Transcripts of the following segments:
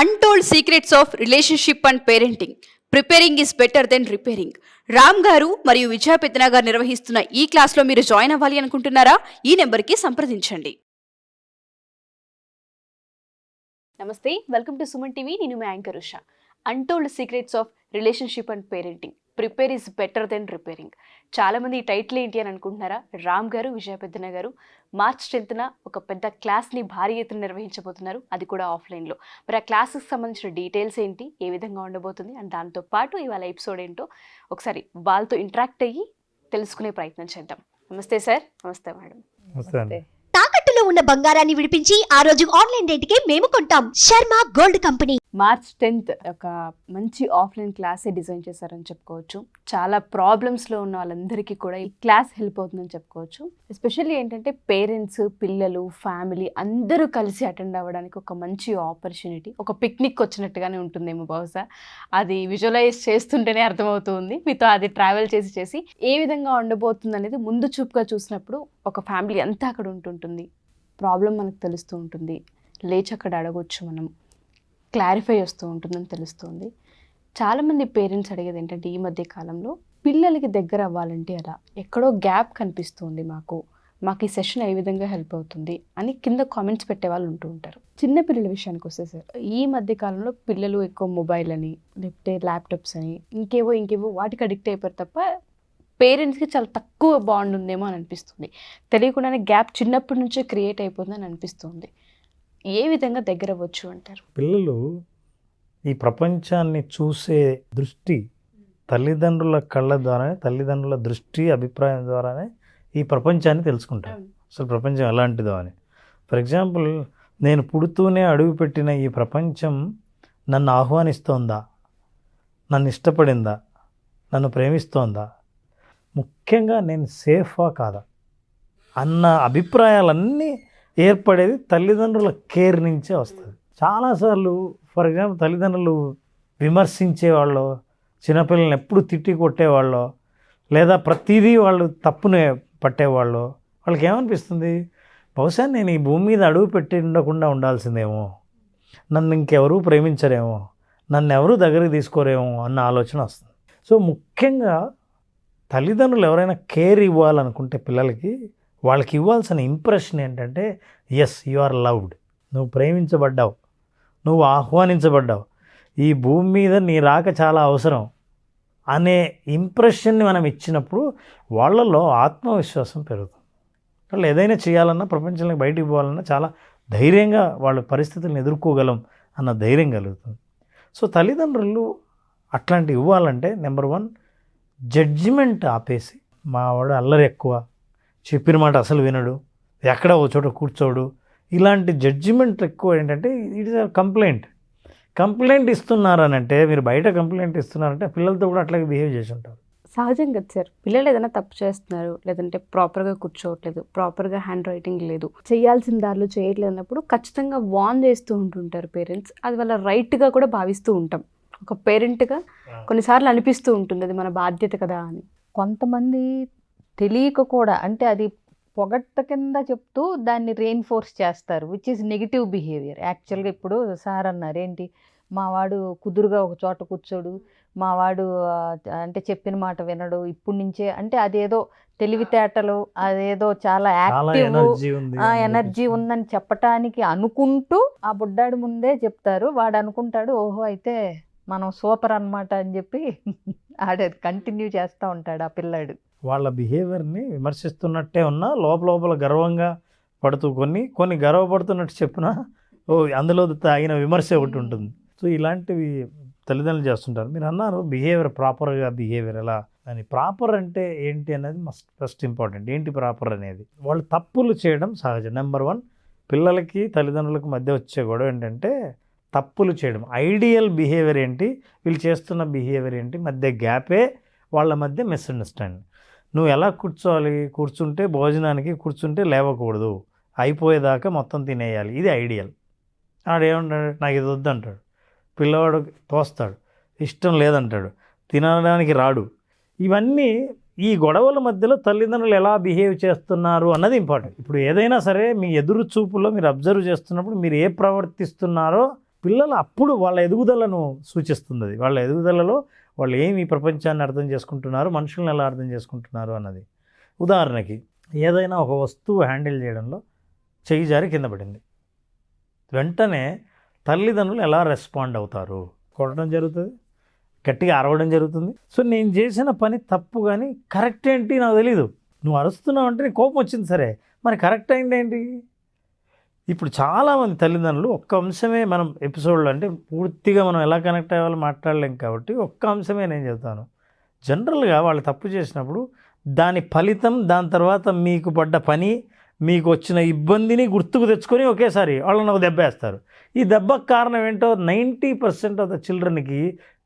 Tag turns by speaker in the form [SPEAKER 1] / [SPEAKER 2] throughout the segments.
[SPEAKER 1] Untold secrets of relationship and parenting preparing is better than repairing. Ram గారు మరియు విజయ పెద్దన గారు నిర్వహిస్తున్న ఈ క్లాస్లో మీరు జాయిన్ అవ్వాలి అనుకుంటున్నారా? ఈ నెంబర్కి సంప్రదించండి. నమస్తే, వెల్కమ్ టు సుమన్ టీవీ. నేను మీ anchor Usha. Untold secrets of relationship and parenting prepare is better than repairing. చాలామంది ఈ టైటిల్ ఏంటి అని అనుకుంటున్నారా? రామ్ గారు, విజయ పెద్దన గారు మార్చ్ 10న ఒక పెద్ద క్లాస్ని భారీ ఎత్తున నిర్వహించబోతున్నారు, అది కూడా ఆఫ్లైన్లో. మరి ఆ క్లాస్కి సంబంధించిన డీటెయిల్స్ ఏంటి, ఏ విధంగా ఉండబోతుంది అండ్ దాంతోపాటు ఇవాళ ఎపిసోడ్ ఏంటో ఒకసారి వాళ్ళతో ఇంటరాక్ట్ అయ్యి తెలుసుకునే ప్రయత్నం చేద్దాం. నమస్తే సార్. నమస్తే మేడం.
[SPEAKER 2] నమస్తే.
[SPEAKER 3] తాకట్టులో ఉన్న బంగారాన్ని విడిపించి ఆ రోజు ఆన్లైన్ రేటుకే మేము కొంటాం. Sharma gold company.
[SPEAKER 1] March 10th ఒక మంచి ఆఫ్లైన్ క్లాసే డిజైన్ చేశారని చెప్పుకోవచ్చు. చాలా ప్రాబ్లమ్స్లో ఉన్న వాళ్ళందరికీ కూడా ఈ క్లాస్ హెల్ప్ అవుతుందని చెప్పుకోవచ్చు. ఎస్పెషల్లీ ఏంటంటే పేరెంట్స్, పిల్లలు, ఫ్యామిలీ అందరూ కలిసి అటెండ్ అవ్వడానికి ఒక మంచి ఆపర్చునిటీ. ఒక పిక్నిక్ వచ్చినట్టుగానే ఉంటుందేమో బహుశా. అది విజువలైజ్ చేస్తుంటేనే అర్థమవుతుంది. మీతో అది ట్రావెల్ చేసి ఏ విధంగా ఉండబోతుంది అనేది ముందు చూపుగా చూసినప్పుడు ఒక ఫ్యామిలీ అంతా అక్కడ ఉంటుంటుంది. ప్రాబ్లం మనకు తెలుస్తూ ఉంటుంది, లేచి అక్కడ అడగొచ్చు, మనం క్లారిఫై వస్తూ ఉంటుందని తెలుస్తుంది. చాలామంది పేరెంట్స్ అడిగేది ఏంటంటే ఈ మధ్య కాలంలో పిల్లలకి దగ్గర అవ్వాలంటే అలా ఎక్కడో గ్యాప్ కనిపిస్తుంది, మాకు ఈ సెషన్ ఏ విధంగా హెల్ప్ అవుతుంది అని కింద కామెంట్స్ పెట్టే వాళ్ళు ఉంటూ ఉంటారు. చిన్నపిల్లల విషయానికి వస్తే సార్, ఈ మధ్య కాలంలో పిల్లలు ఎక్కువ మొబైల్ అని, లేకపోతే ల్యాప్టాప్స్ అని, ఇంకేవో వాటికి అడిక్ట్ అయిపోయారు తప్ప పేరెంట్స్కి చాలా తక్కువ బాండ్ ఉందేమో అని అనిపిస్తుంది. తెలియకుండానే గ్యాప్ చిన్నప్పటి నుంచే క్రియేట్ అయిపోతుందని అనిపిస్తుంది. ఏ విధంగా దగ్గర అవ్వచ్చు అంటారు?
[SPEAKER 2] పిల్లలు ఈ ప్రపంచాన్ని చూసే దృష్టి తల్లిదండ్రుల కళ్ళ ద్వారానే, తల్లిదండ్రుల దృష్టి అభిప్రాయం ద్వారానే ఈ ప్రపంచాన్ని తెలుసుకుంటారు. అసలు ప్రపంచం ఎలాంటిదో అని. ఫర్ ఎగ్జాంపుల్, నేను పుడుతూనే అడుగుపెట్టిన ఈ ప్రపంచం నన్ను ఆహ్వానిస్తోందా, నన్ను ఇష్టపడిందా, నన్ను ప్రేమిస్తోందా, ముఖ్యంగా నేను సేఫా కాదా అన్న అభిప్రాయాలన్నీ ఏర్పడేది తల్లిదండ్రుల కేర్ నుంచే వస్తుంది. చాలాసార్లు ఫర్ ఎగ్జాంపుల్ తల్లిదండ్రులు విమర్శించేవాళ్ళు, చిన్నపిల్లల్ని ఎప్పుడు తిట్టి కొట్టేవాళ్ళు, లేదా ప్రతిదీ వాళ్ళు తప్పునే పట్టేవాళ్ళు, వాళ్ళకి ఏమనిపిస్తుంది, బహుశా నేను ఈ భూమి మీద అడుగు పెట్టి ఉండకుండా ఉండాల్సిందేమో, నన్ను ఇంకెవరూ ప్రేమించరేమో, నన్ను ఎవరూ దగ్గరికి తీసుకోరేమో అన్న ఆలోచన వస్తుంది. సో ముఖ్యంగా తల్లిదండ్రులు ఎవరైనా కేర్ ఇవ్వాలనుకుంటే పిల్లలకి, వాళ్ళకి ఇవ్వాల్సిన ఇంప్రెషన్ ఏంటంటే, ఎస్ యు ఆర్ లవ్డ్, నువ్వు ప్రేమించబడ్డావు, నువ్వు ఆహ్వానించబడ్డావు, ఈ భూమి మీద నీ రాక చాలా అవసరం అనే ఇంప్రెషన్ని మనం ఇచ్చినప్పుడు వాళ్ళలో ఆత్మవిశ్వాసం పెరుగుతుంది. వాళ్ళు ఏదైనా చేయాలన్నా, ప్రపంచంలోకి బయటికి పోవాలన్నా చాలా ధైర్యంగా వాళ్ళ పరిస్థితులను ఎదుర్కోగలం అన్న ధైర్యం కలుగుతుంది. సో తల్లిదండ్రులు అట్లాంటివి ఇవ్వాలంటే నెంబర్ 1, జడ్జిమెంట్ ఆపేసి, మా వాడు అల్లరి ఎక్కువ, చెప్పిన మాట అసలు వినడు, ఎక్కడ ఓ చోట కూర్చోడు, ఇలాంటి జడ్జిమెంట్ ఎక్కువ. ఏంటంటే ఇట్ ఇస్ కంప్లైంట్ ఇస్తున్నారనంటే, మీరు బయట కంప్లైంట్ ఇస్తున్నారంటే పిల్లలతో కూడా అట్లాగే బిహేవ్ చేసి ఉంటారు.
[SPEAKER 1] సహజంగా సార్, పిల్లలు ఏదైనా తప్పు చేస్తున్నారు, లేదంటే ప్రాపర్గా కూర్చోవట్లేదు, ప్రాపర్గా హ్యాండ్ రైటింగ్ లేదు, చేయాల్సిన దారిలో చేయట్లేదు అన్నప్పుడు ఖచ్చితంగా వార్న్ చేస్తూ ఉంటుంటారు పేరెంట్స్. అది వాళ్ళ రైట్గా కూడా భావిస్తూ ఉంటాం. ఒక పేరెంట్గా కొన్నిసార్లు అనిపిస్తూ ఉంటుంది అది మన బాధ్యత కదా అని.
[SPEAKER 4] కొంతమంది తెలియక కూడా, అంటే అది పొగట్ట కింద చెప్తూ దాన్ని రెయిన్ఫోర్స్ చేస్తారు, విచ్ ఈజ్ నెగిటివ్ బిహేవియర్. యాక్చువల్గా ఇప్పుడు సార్ అన్నారు ఏంటి, మావాడు కుదురుగా ఒక చోట కూర్చోడు, మావాడు అంటే చెప్పిన మాట వినడు ఇప్పటి నుంచే, అంటే అదేదో తెలివితేటలు, అదేదో చాలా యాక్టివ్ ఎనర్జీ ఉందని చెప్పటానికి అనుకుంటూ ఆ బుడ్డాడి ముందే చెప్తారు. వాడు అనుకుంటాడు, ఓహో అయితే మనం సూపర్ అన్నమాట అని చెప్పి ఆడే కంటిన్యూ చేస్తూ ఉంటాడు ఆ పిల్లాడు.
[SPEAKER 2] వాళ్ళ బిహేవియర్ని విమర్శిస్తున్నట్టే ఉన్నా లోపల గర్వంగా పడుతూ కొన్ని గర్వపడుతున్నట్టు చెప్పినా అందులో తాగిన విమర్శ ఒకటి ఉంటుంది. సో ఇలాంటివి తల్లిదండ్రులు చేస్తుంటారు. మీరు అన్నారు బిహేవియర్, ప్రాపర్గా బిహేవియర్ ఎలా అని. ప్రాపర్ అంటే ఏంటి అనేది ఫస్ట్ ఇంపార్టెంట్. ఏంటి ప్రాపర్ అనేది? వాళ్ళు తప్పులు చేయడం సహజం. నెంబర్ 1, పిల్లలకి తల్లిదండ్రులకు మధ్య వచ్చే గొడవ ఏంటంటే తప్పులు చేయడం. ఐడియల్ బిహేవియర్ ఏంటి, వీళ్ళు చేస్తున్న బిహేవియర్ ఏంటి, మధ్య గ్యాపే వాళ్ళ మధ్య మిస్అండర్స్టాండింగ్. నువ్వు ఎలా కూర్చోవాలి, భోజనానికి కూర్చుంటే లేవకూడదు, అయిపోయేదాకా మొత్తం తినేయాలి, ఇది ఐడియల్. ఆడేమంటాడు, నాకు ఇది వద్దంటాడు, పిల్లవాడు తోస్తాడు, ఇష్టం లేదంటాడు, తినడానికి రాడు. ఇవన్నీ ఈ గొడవల మధ్యలో తల్లిదండ్రులు ఎలా బిహేవ్ చేస్తున్నారు అన్నది ఇంపార్టెంట్. ఇప్పుడు ఏదైనా సరే మీ ఎదురు చూపులో మీరు అబ్జర్వ్ చేస్తున్నప్పుడు మీరు ఏ ప్రవర్తిస్తున్నారో పిల్లలు అప్పుడు వాళ్ళ ఎదుగుదలను సూచిస్తుంది. అది వాళ్ళ ఎదుగుదలలో వాళ్ళు ఏమి ఈ ప్రపంచాన్ని అర్థం చేసుకుంటున్నారు, మనుషులను ఎలా అర్థం చేసుకుంటున్నారు అన్నది. ఉదాహరణకి ఏదైనా ఒక వస్తువు హ్యాండిల్ చేయడంలో చెయ్యి జారి కింద పడింది, వెంటనే తల్లిదండ్రులు ఎలా రెస్పాండ్ అవుతారు? కొట్టడం జరుగుతుంది, గట్టిగా అరవడం జరుగుతుంది. సో నేను చేసిన పని తప్పు కానీ కరెక్ట్ ఏంటి నాకు తెలీదు. నువ్వు అరుస్తున్నావు అంటే నీకు కోపం వచ్చింది, సరే మరి కరెక్ట్ అయింది ఏంటి? ఇప్పుడు చాలామంది తల్లిదండ్రులు ఒక్క అంశమే మనం ఎపిసోడ్లో, అంటే పూర్తిగా మనం ఎలా కనెక్ట్ అయ్యాలో మాట్లాడలేం కాబట్టి ఒక్క అంశమే నేను చెప్తాను. జనరల్గా వాళ్ళు తప్పు చేసినప్పుడు దాని ఫలితం, దాని తర్వాత మీకు పడ్డ పని, మీకు వచ్చిన ఇబ్బందిని గుర్తుకు తెచ్చుకొని ఒకేసారి వాళ్ళని ఒక దెబ్బ వేస్తారు. ఈ దెబ్బకు కారణం ఏంటో 90% ఆఫ్ ద చిల్డ్రన్కి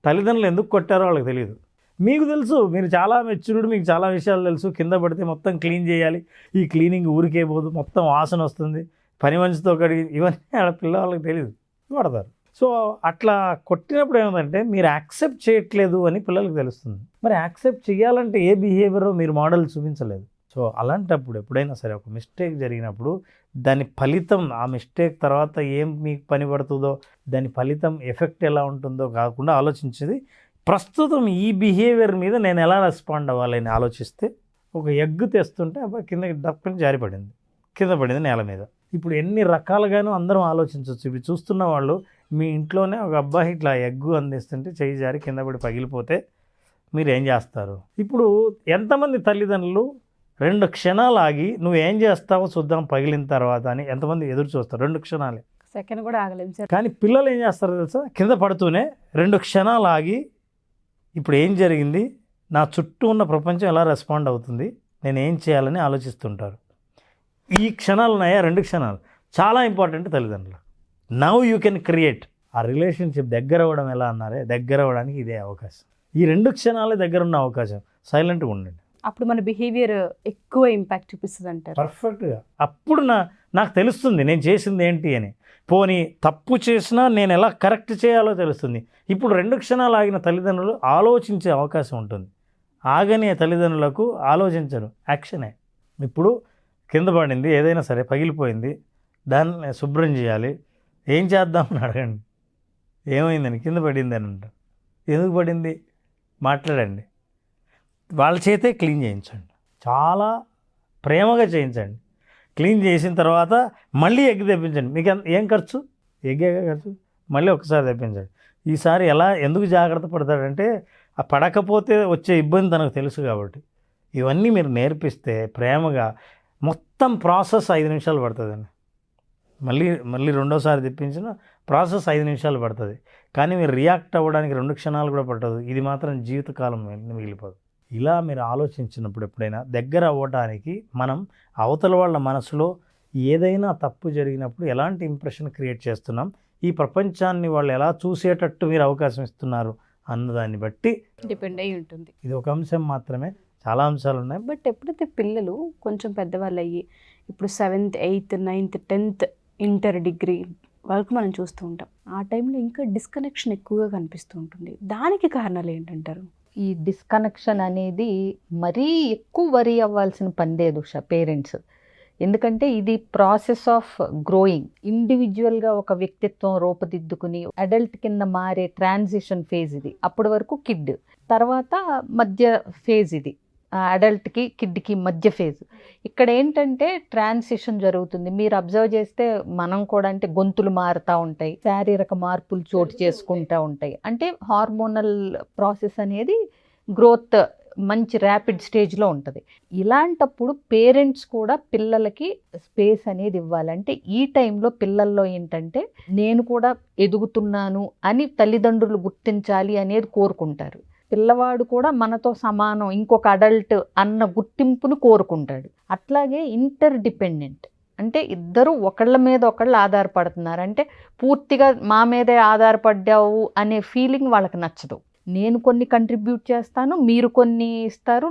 [SPEAKER 2] తల్లిదండ్రులు ఎందుకు కొట్టారో వాళ్ళకి తెలియదు. మీకు తెలుసు, మీరు చాలా మెచ్యూర్డ్, మీకు చాలా విషయాలు తెలుసు. కింద పడితే మొత్తం క్లీన్ చేయాలి, ఈ క్లీనింగ్ ఊరికే పోదు, మొత్తం వాసన వస్తుంది, పని మనిషితో కడిగి, ఇవన్నీ ఆడ పిల్లవాళ్ళకి తెలియదు, పడతారు. సో అట్లా కొట్టినప్పుడు ఏమంటే మీరు యాక్సెప్ట్ చేయట్లేదు అని పిల్లలకు తెలుస్తుంది. మరి యాక్సెప్ట్ చేయాలంటే ఏ బిహేవియరో మీరు మోడల్ చూపించలేదు. సో అలాంటప్పుడు ఎప్పుడైనా సరే ఒక మిస్టేక్ జరిగినప్పుడు దాని ఫలితం, ఆ మిస్టేక్ తర్వాత ఏం మీకు పని పడుతుందో, దాని ఫలితం ఎఫెక్ట్ ఎలా ఉంటుందో కాకుండా ఆలోచించేది ప్రస్తుతం ఈ బిహేవియర్ మీద నేను ఎలా రెస్పాండ్ అవ్వాలని ఆలోచిస్తే, ఒక ఎగ్ తెస్తుంటే అబ్బాయి కిందకి డక్కుని జారిపడింది, కింద పడింది నేల మీద. ఇప్పుడు ఎన్ని రకాలుగానూ అందరం ఆలోచించవచ్చు. ఇప్పుడు చూస్తున్న వాళ్ళు, మీ ఇంట్లోనే ఒక అబ్బాయి ఇట్లా ఎగ్గు అందిస్తుంటే చెయ్యి జారి కింద పడి పగిలిపోతే మీరు ఏం చేస్తారు? ఇప్పుడు ఎంతమంది తల్లిదండ్రులు 2 క్షణాలు ఆగి నువ్వేం చేస్తావో చూద్దాం పగిలిన తర్వాత అని ఎంతమంది ఎదురు చూస్తారు? 2 క్షణాలే,
[SPEAKER 1] సెకండ్ కూడా ఆగలేము సార్.
[SPEAKER 2] కానీ పిల్లలు ఏం చేస్తారో తెలుసా? కింద పడుతూనే 2 క్షణాలు ఆగి ఇప్పుడు ఏం జరిగింది, నా చుట్టూ ఉన్న ప్రపంచం ఎలా రెస్పాండ్ అవుతుంది, నేను ఏం చేయాలని ఆలోచిస్తుంటారు. ఈ క్షణాలు ఉన్నాయా, 2 క్షణాలు చాలా ఇంపార్టెంట్ తల్లిదండ్రులు. నవ్ యూ కెన్ క్రియేట్ ఆ రిలేషన్షిప్. దగ్గర అవ్వడం ఎలా అన్నారే, దగ్గర అవ్వడానికి ఇదే అవకాశం. ఈ 2 క్షణాలే దగ్గర ఉన్న అవకాశం. సైలెంట్గా ఉండండి,
[SPEAKER 1] అప్పుడు మన బిహేవియర్ ఎక్కువ ఇంపాక్ట్ చూపిస్తుంది అంటారు.
[SPEAKER 2] పర్ఫెక్ట్గా. అప్పుడు నాకు తెలుస్తుంది నేను చేసింది ఏంటి అని. పోనీ తప్పు చేసినా నేను ఎలా కరెక్ట్ చేయాలో తెలుస్తుంది. ఇప్పుడు 2 క్షణాలు ఆగిన తల్లిదండ్రులు ఆలోచించే అవకాశం ఉంటుంది. ఆగనే తల్లిదండ్రులకు ఆలోచించరు, యాక్షనే. ఇప్పుడు కింద పడింది, ఏదైనా సరే పగిలిపోయింది, దాన్ని శుభ్రం చేయాలి, ఏం చేద్దామని అడగండి. ఏమైందని, కింద పడింది అని అంటారు. ఎందుకు పడింది మాట్లాడండి. వాళ్ళ చేతే క్లీన్ చేయించండి, చాలా ప్రేమగా చేయించండి. క్లీన్ చేసిన తర్వాత మళ్ళీ ఎగ్ తెప్పించండి. మీకు ఏం ఖర్చు? ఎగ్గే ఖర్చు. మళ్ళీ ఒకసారి తెప్పించండి. ఈసారి ఎందుకు జాగ్రత్త పడతాడంటే ఆ పడకపోతే వచ్చే ఇబ్బంది తనకు తెలుసు కాబట్టి. ఇవన్నీ మీరు నేర్పిస్తే ప్రేమగా, మొత్తం ప్రాసెస్ 5 నిమిషాలు పడుతుందండి. మళ్ళీ రెండోసారి తెప్పించిన ప్రాసెస్ 5 నిమిషాలు పడుతుంది. కానీ మీరు రియాక్ట్ అవ్వడానికి 2 క్షణాలు కూడా పట్టదు. ఇది మాత్రం జీవితకాలం మిగిలిపోదు. ఇలా మీరు ఆలోచించినప్పుడు ఎప్పుడైనా దగ్గర అవ్వడానికి మనం అవతల వాళ్ళ మనసులో ఏదైనా తప్పు జరిగినప్పుడు ఎలాంటి ఇంప్రెషన్ క్రియేట్ చేస్తున్నాం, ఈ ప్రపంచాన్ని వాళ్ళు ఎలా చూసేటట్టు మీరు అవకాశం ఇస్తున్నారు అన్నదాన్ని బట్టి
[SPEAKER 1] డిపెండ్ అయ్యి ఉంటుంది.
[SPEAKER 2] ఇది ఒక అంశం మాత్రమే, చాలా అంశాలు ఉన్నాయి.
[SPEAKER 1] బట్ ఎప్పుడైతే పిల్లలు కొంచెం పెద్దవాళ్ళు అయ్యి, ఇప్పుడు 7th, 8th, 9th, 10th, inter, degree వరకు మనం చూస్తూ ఉంటాం, ఆ టైంలో ఇంకా డిస్కనెక్షన్ ఎక్కువగా కనిపిస్తూ ఉంటుంది. దానికి కారణాలు ఏంటంటారు?
[SPEAKER 4] ఈ డిస్కనెక్షన్ అనేది మరీ ఎక్కువ వరీ అవ్వాల్సిన పని లేదు పేరెంట్స్. ఎందుకంటే ఇది ప్రాసెస్ ఆఫ్ గ్రోయింగ్. ఇండివిజువల్గా ఒక వ్యక్తిత్వం రూపుదిద్దుకుని అడల్ట్ కింద మారే ట్రాన్సిషన్ ఫేజ్ ఇది. అప్పటి వరకు కిడ్, తర్వాత మధ్య ఫేజ్ ఇది, అడల్ట్కి కిడ్కి మధ్య ఫేజ్. ఇక్కడ ఏంటంటే ట్రాన్సిషన్ జరుగుతుంది. మీరు అబ్జర్వ్ చేస్తే మనం కూడా, అంటే గొంతులు మారుతూ ఉంటాయి, శారీరక మార్పులు చోటు చేసుకుంటూ ఉంటాయి. అంటే హార్మోనల్ ప్రాసెస్ అనేది గ్రోత్ మంచి ర్యాపిడ్ స్టేజ్లో ఉంటుంది. ఇలాంటప్పుడు పేరెంట్స్ కూడా పిల్లలకి స్పేస్ అనేది ఇవ్వాలంటే ఈ టైంలో పిల్లల్లో ఏంటంటే నేను కూడా ఎదుగుతున్నాను అని తల్లిదండ్రులు గుర్తించాలి అనేది కోరుకుంటారు. పిల్లవాడు కూడా మనతో సమానం, ఇంకొక అడల్ట్ అన్న గుర్తింపును కోరుకుంటాడు. అట్లాగే ఇంటర్ డిపెండెంట్ అంటే ఇద్దరు ఒకళ్ళ మీద ఒకళ్ళు ఆధారపడుతున్నారు. అంటే పూర్తిగా మా మీదే ఆధారపడ్డావు అనే ఫీలింగ్ వాళ్ళకి నచ్చదు. నేను కొన్ని కంట్రిబ్యూట్ చేస్తాను, మీరు కొన్ని ఇస్తారు,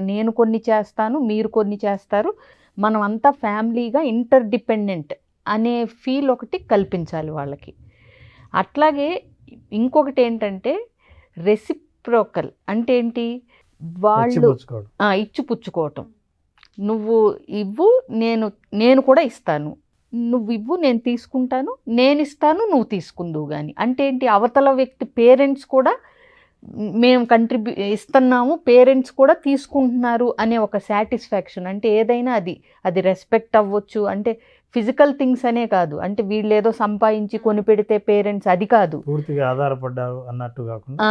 [SPEAKER 4] నేను కొన్ని చేస్తాను, మీరు కొన్ని చేస్తారు, మనం అంతా ఫ్యామిలీగా ఇంటర్ డిపెండెంట్ అనే ఫీల్ ఒకటి కల్పించాలి వాళ్ళకి. అట్లాగే ఇంకొకటి ఏంటంటే రెసిప్రోకల్ అంటే ఏంటి, వాళ్ళు ఇచ్చిపుచ్చుకోవటం. నువ్వు ఇవ్వు, నేను కూడా ఇస్తాను, నువ్వు ఇవ్వు నేను తీసుకుంటాను, నేను ఇస్తాను నువ్వు తీసుకుందువు కానీ. అంటే ఏంటి, అవతల వ్యక్తి పేరెంట్స్ కూడా మేము ఇస్తున్నాము, పేరెంట్స్ కూడా తీసుకుంటున్నారు అనే ఒక సాటిస్ఫాక్షన్. అంటే ఏదైనా అది రెస్పెక్ట్ అవ్వచ్చు, అంటే ఫిజికల్ థింగ్స్ అనే కాదు, అంటే వీళ్ళు ఏదో సంపాదించి కొని పెడితే పేరెంట్స్ అది కాదు,
[SPEAKER 2] పూర్తిగా ఆధారపడ్డారు అన్నట్టు కాకుండా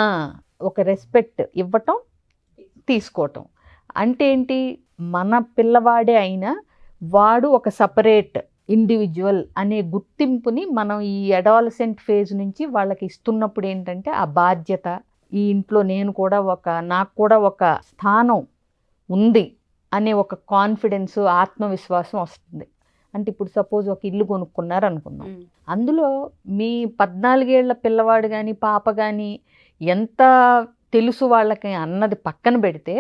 [SPEAKER 4] ఒక రెస్పెక్ట్ ఇవ్వటం తీసుకోవటం. అంటే ఏంటి, మన పిల్లవాడే అయినా వాడు ఒక సపరేట్ ఇండివిజువల్ అనే గుర్తింపుని మనం ఈ అడాలసెంట్ ఫేజ్ నుంచి వాళ్ళకి ఇస్తున్నప్పుడు ఏంటంటే ఆ బాధ్యత, ఈ ఇంట్లో నాకు కూడా ఒక స్థానం ఉంది అనే ఒక కాన్ఫిడెన్స్, ఆత్మవిశ్వాసం వస్తుంది. అంటే ఇప్పుడు సపోజ్ ఒక ఇల్లు కొనుక్కున్నారు అనుకుందాం, అందులో మీ 14 ఏళ్ల పిల్లవాడు కానీ పాప కానీ ఎంత తెలుసు వాళ్ళకి అన్నది పక్కన పెడితే,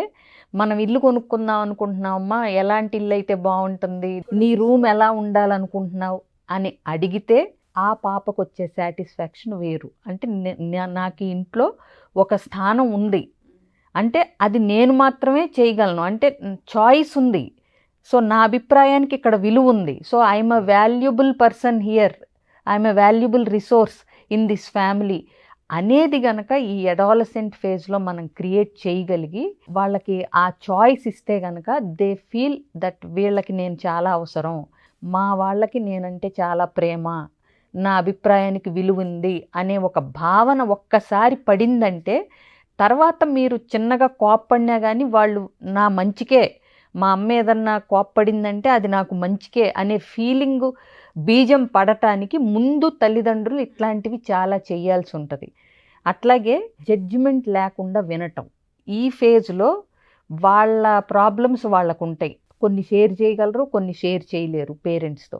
[SPEAKER 4] మనం ఇల్లు కొనుక్కుందాం అనుకుంటున్నామమ్మా, ఎలాంటి ఇల్లు అయితే బాగుంటుంది, నీ రూమ్ ఎలా ఉండాలనుకుంటున్నావు అని అడిగితే ఆ పాపకు వచ్చే సాటిస్ఫాక్షన్ వేరు. అంటే నాకు ఈ ఇంట్లో ఒక స్థానం ఉంది, అంటే అది నేను మాత్రమే చేయగలను, అంటే చాయిస్ ఉంది. సో నా అభిప్రాయానికి ఇక్కడ విలువ ఉంది. So I'm a valuable person here, I'm a valuable resource in this family అనేది గనక ఈ అడాలసెంట్ ఫేజ్లో మనం క్రియేట్ చేయగలిగి వాళ్ళకి ఆ చాయిస్ ఇస్తే గనక దే ఫీల్ దట్ వీళ్ళకి నేను చాలా అవసరం, మా వాళ్ళకి నేనంటే చాలా ప్రేమ, నా అభిప్రాయానికి విలువ ఉంది అనే ఒక భావన ఒక్కసారి పడిందంటే, తర్వాత మీరు చిన్నగా కోప్పడినా కానీ వాళ్ళు నా మంచికే, మా అమ్మ ఏదన్నా కోప్పడిందంటే అది నాకు మంచికే అనే ఫీలింగు బీజం పడటానికి ముందు తల్లిదండ్రులు ఇట్లాంటివి చాలా చేయాల్సి ఉంటుంది. అట్లాగే జడ్జిమెంట్ లేకుండా వినటం. ఈ ఫేజ్లో వాళ్ళ ప్రాబ్లమ్స్ వాళ్ళకు ఉంటాయి, కొన్ని షేర్ చేయగలరు, కొన్ని షేర్ చేయలేరు పేరెంట్స్తో.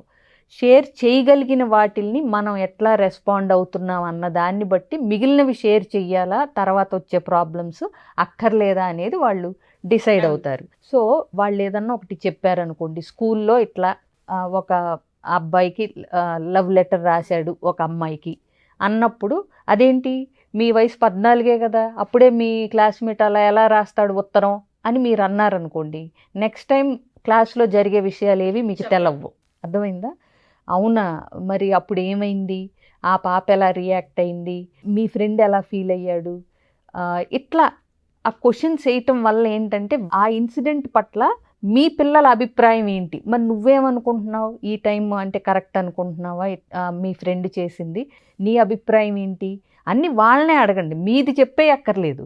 [SPEAKER 4] షేర్ చేయగలిగిన వాటిల్ని మనం ఎట్లా రెస్పాండ్ అవుతున్నాం అన్న దాన్ని బట్టి మిగిలినవి షేర్ చెయ్యాలా, తర్వాత వచ్చే ప్రాబ్లమ్స్ అక్కర్లేదా అనేది వాళ్ళు డిసైడ్ అవుతారు. సో వాళ్ళు ఏదన్నా ఒకటి చెప్పారనుకోండి, స్కూల్లో ఇట్లా ఒక అబ్బాయికి లవ్ లెటర్ రాశాడు ఒక అమ్మాయికి అన్నప్పుడు, అదేంటి మీ వయసు 14 కదా, అప్పుడే మీ క్లాస్మేట్ అలా ఎలా రాస్తాడు ఉత్తరం అని మీరు అన్నారనుకోండి, నెక్స్ట్ టైం క్లాస్లో జరిగే విషయాలు ఏవి మీకు తెలవ్వు. అర్థమైందా? అవునా, మరి అప్పుడు ఏమైంది, ఆ పాప ఎలా రియాక్ట్ అయింది, మీ ఫ్రెండ్ ఎలా ఫీల్ అయ్యాడు, ఇట్లా ఆ క్వశ్చన్స్ వేయటం వల్ల ఏంటంటే ఆ ఇన్సిడెంట్ పట్ల మీ పిల్లల అభిప్రాయం ఏంటి, మరి నువ్వేమనుకుంటున్నావు, ఈ టైం అంటే కరెక్ట్ అనుకుంటున్నావా, మీ ఫ్రెండ్ చేసింది, నీ అభిప్రాయం ఏంటి అన్నీ వాళ్ళనే అడగండి, మీది చెప్పే అక్కర్లేదు.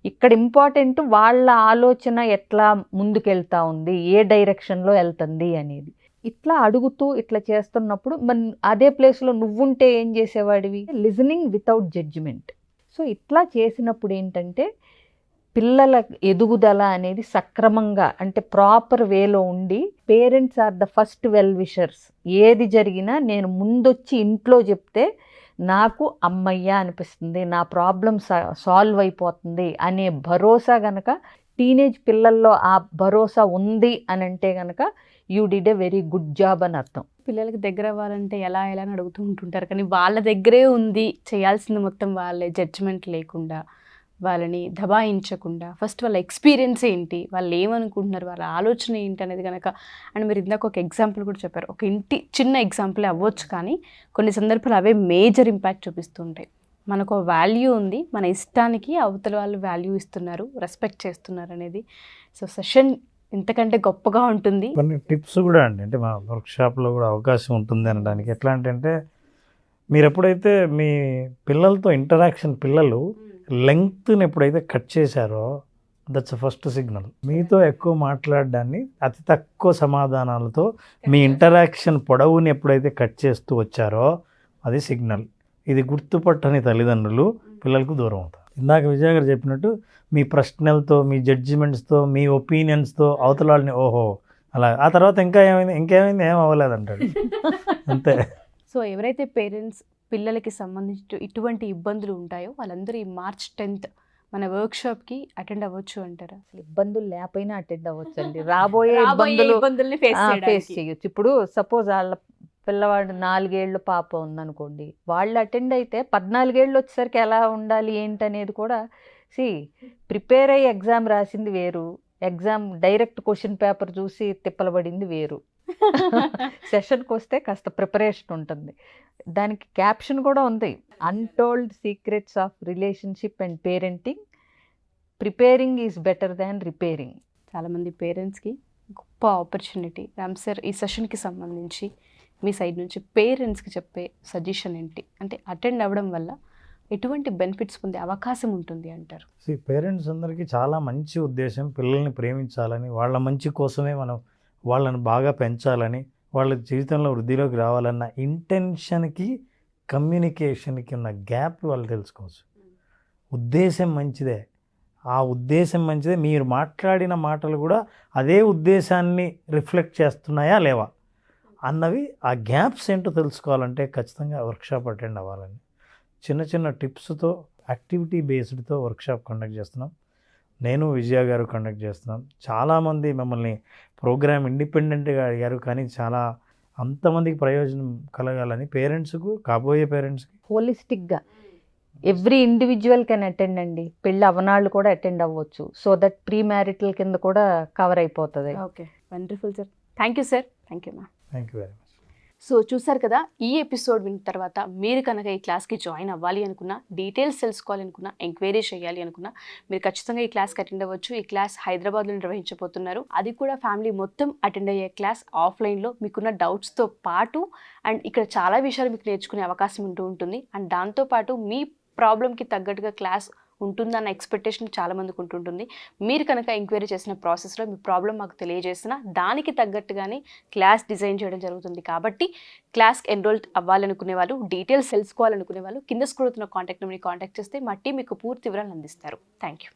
[SPEAKER 4] ఇక్కడ ఇంపార్టెంట్ వాళ్ళ ఆలోచన ఎట్లా ముందుకెళ్తా ఉంది, ఏ డైరెక్షన్లో వెళ్తుంది అనేది. ఇట్లా అడుగుతూ ఇట్లా చేస్తున్నప్పుడు మన అదే ప్లేస్లో నువ్వుంటే ఏం చేసేవాడివి, లిజనింగ్ వితౌట్ జడ్జిమెంట్. సో ఇట్లా చేసినప్పుడు ఏంటంటే పిల్లల ఎదుగుదల అనేది సక్రమంగా, అంటే ప్రాపర్ వేలో ఉండి, parents are the first well wishers. ఏది జరిగినా నేను ముందొచ్చి ఇంట్లో చెప్తే నాకు అమ్మయ్య అనిపిస్తుంది, నా ప్రాబ్లం సాల్వ్ అయిపోతుంది అనే భరోసా గనక టీనేజ్ పిల్లల్లో ఆ భరోసా ఉంది అని అంటే గనక you did a very good job అని అర్థం.
[SPEAKER 1] పిల్లలకి దగ్గర అవ్వాలంటే ఎలా అని అడుగుతూ ఉంటుంటారు, కానీ వాళ్ళ దగ్గరే ఉంది చేయాల్సింది మొత్తం వాళ్ళే, జడ్జిమెంట్ లేకుండా, వాళ్ళని దబాయించకుండా, ఫస్ట్ వాళ్ళ ఎక్స్పీరియన్స్ ఏంటి, వాళ్ళు ఏమనుకుంటున్నారు, వాళ్ళ ఆలోచన ఏంటి అనేది కనుక. అండ్ మీరు ఇందాక ఒక ఎగ్జాంపుల్ కూడా చెప్పారు, ఒక ఇంటి చిన్న ఎగ్జాంపులే అవ్వచ్చు, కానీ కొన్ని సందర్భాలు అవే మేజర్ ఇంపాక్ట్ చూపిస్తుంటాయి. మనకు వాల్యూ ఉంది, మన ఇష్టానికి అవతల వాళ్ళు వాల్యూ ఇస్తున్నారు, రెస్పెక్ట్ చేస్తున్నారు అనేది. సో సెషన్ ఇంతకంటే గొప్పగా ఉంటుంది.
[SPEAKER 2] కొన్ని టిప్స్ కూడా అండి, అంటే మా వర్క్షాప్లో కూడా అవకాశం ఉంటుంది అనడానికి. ఎట్లా అంటే మీరు ఎప్పుడైతే మీ పిల్లలతో ఇంటరాక్షన్, పిల్లలు లెంగ్త్ని ఎప్పుడైతే కట్ చేశారో దట్స్ ఫస్ట్ సిగ్నల్. మీతో ఎక్కువ మాట్లాడడాన్ని, అతి తక్కువ సమాధానాలతో మీ ఇంటరాక్షన్ పొడవుని ఎప్పుడైతే కట్ చేస్తూ వచ్చారో అది సిగ్నల్. ఇది గుర్తుపట్టని తల్లిదండ్రులు పిల్లలకు దూరం అవుతారు. ఇందాక విజయ్ గారు చెప్పినట్టు మీ ప్రశ్నలతో, మీ జడ్జిమెంట్స్తో, మీ ఒపీనియన్స్తో అవతల వాళ్ళని ఓహో అలా, ఆ తర్వాత ఇంకేమైంది ఏం అవ్వలేదంటాడు అంతే.
[SPEAKER 1] సో ఎవరైతే పేరెంట్స్ పిల్లలకి సంబంధించి ఇటువంటి ఇబ్బందులు ఉంటాయో వాళ్ళందరూ ఈ March 10th మన వర్క్షాప్కి అటెండ్ అవ్వచ్చు అంటారా?
[SPEAKER 4] ఇబ్బందులు లేకపోయినా అటెండ్ అవ్వచ్చు అండి. రాబోయే
[SPEAKER 1] ఇబ్బందుల్ని
[SPEAKER 4] ఫేస్ చేయొచ్చు. ఇప్పుడు సపోజ్ వాళ్ళ పిల్లవాడు 4 ఏళ్ళు పాప ఉందనుకోండి, వాళ్ళు అటెండ్ అయితే 14 ఏళ్ళు వచ్చేసరికి ఎలా ఉండాలి ఏంటనేది కూడా ప్రిపేర్ అయ్యి ఎగ్జామ్ రాసింది వేరు, ఎగ్జామ్ డైరెక్ట్ క్వశ్చన్ పేపర్ చూసి తిప్పలబడింది వేరు. సెషన్కి వస్తే కాస్త ప్రిపరేషన్ ఉంటుంది. దానికి క్యాప్షన్ కూడా ఉంది, untold secrets of relationship and parenting, preparing is better than repairing.
[SPEAKER 1] చాలామంది పేరెంట్స్కి గొప్ప ఆపర్చునిటీ. రామ్ సార్, ఈ సెషన్కి సంబంధించి మీ సైడ్ నుంచి పేరెంట్స్కి చెప్పే సజెషన్ ఏంటి? అంటే అటెండ్ అవ్వడం వల్ల ఎటువంటి బెనిఫిట్స్ పొందే అవకాశం ఉంటుంది అంటారు?
[SPEAKER 2] పేరెంట్స్ అందరికీ చాలా మంచి ఉద్దేశం, పిల్లల్ని ప్రేమించాలని, వాళ్ళ మంచి కోసమే మనం వాళ్ళని బాగా పెంచాలని, వాళ్ళ జీవితంలో వృద్ధిలోకి రావాలన్న ఇంటెన్షన్కి కమ్యూనికేషన్కి ఉన్న గ్యాప్ వాళ్ళు తెలుసుకోవచ్చు. ఉద్దేశం మంచిదే, ఆ ఉద్దేశం మంచిదే, మీరు మాట్లాడిన మాటలు కూడా అదే ఉద్దేశాన్ని రిఫ్లెక్ట్ చేస్తున్నాయా లేవా అన్నవి, ఆ గ్యాప్స్ ఏంటో తెలుసుకోవాలంటే ఖచ్చితంగా వర్క్షాప్ అటెండ్ అవ్వాలని చిన్న చిన్న టిప్స్తో, యాక్టివిటీ బేస్డ్తో వర్క్షాప్ కండక్ట్ చేస్తున్నాం. నేను విజయ గారు కండక్ట్ చేస్తున్నాం. చాలామంది మమ్మల్ని ప్రోగ్రామ్ ఇండిపెండెంట్గా అడిగారు, కానీ చాలా అంతమందికి ప్రయోజనం కలగాలని పేరెంట్స్కు, కాబోయే పేరెంట్స్కి
[SPEAKER 4] హోలిస్టిక్గా ఎవ్రీ ఇండివిజువల్ కెన్ అటెండ్ అండి. పెళ్ళి అవనాళ్ళు కూడా అటెండ్ అవ్వచ్చు. సో దట్ ప్రీ మ్యారిటల్ కింద కూడా కవర్ అయిపోతుంది.
[SPEAKER 1] Okay, wonderful sir. Thank you sir. Thank you ma'am.
[SPEAKER 2] Thank you very much.
[SPEAKER 1] So చూసారు కదా, ఈ ఎపిసోడ్ విన్న తర్వాత మీరు కనుక ఈ క్లాస్కి జాయిన్ అవ్వాలి అనుకున్నా, డీటెయిల్స్ తెలుసుకోవాలనుకున్నా, ఎంక్వైరీ చేయాలి అనుకున్నా, మీరు ఖచ్చితంగా ఈ క్లాస్కి అటెండ్ అవ్వచ్చు. ఈ క్లాస్ హైదరాబాద్లో నిర్వహించబోతున్నారు. అది కూడా ఫ్యామిలీ మొత్తం అటెండ్ అయ్యే క్లాస్. ఆఫ్లైన్లో మీకున్న డౌట్స్తో పాటు అండ్ ఇక్కడ చాలా విషయాలు మీకు నేర్చుకునే అవకాశం ఉంటుంది. అండ్ దాంతోపాటు మీ ప్రాబ్లంకి తగ్గట్టుగా క్లాస్ ఉంటుందన్న ఎక్స్పెక్టేషన్ చాలామందికి ఉంటుంటుంది. మీరు కనుక ఎంక్వైరీ చేసిన ప్రాసెస్లో మీ ప్రాబ్లం మాకు తెలియజేసినా దానికి తగ్గట్టుగానే క్లాస్ డిజైన్ చేయడం జరుగుతుంది. కాబట్టి క్లాస్కి ఎన్రోల్ అవ్వాలనుకునే వాళ్ళు, డీటెయిల్స్ తెలుసుకోవాలనుకునే వాళ్ళు కింద స్క్రోల్ అవుతున్న కాంటాక్ట్ నెంబర్ని కాంటాక్ట్ చేస్తే మా టీం మీకు పూర్తి వివరాలు అందిస్తారు. Thank you.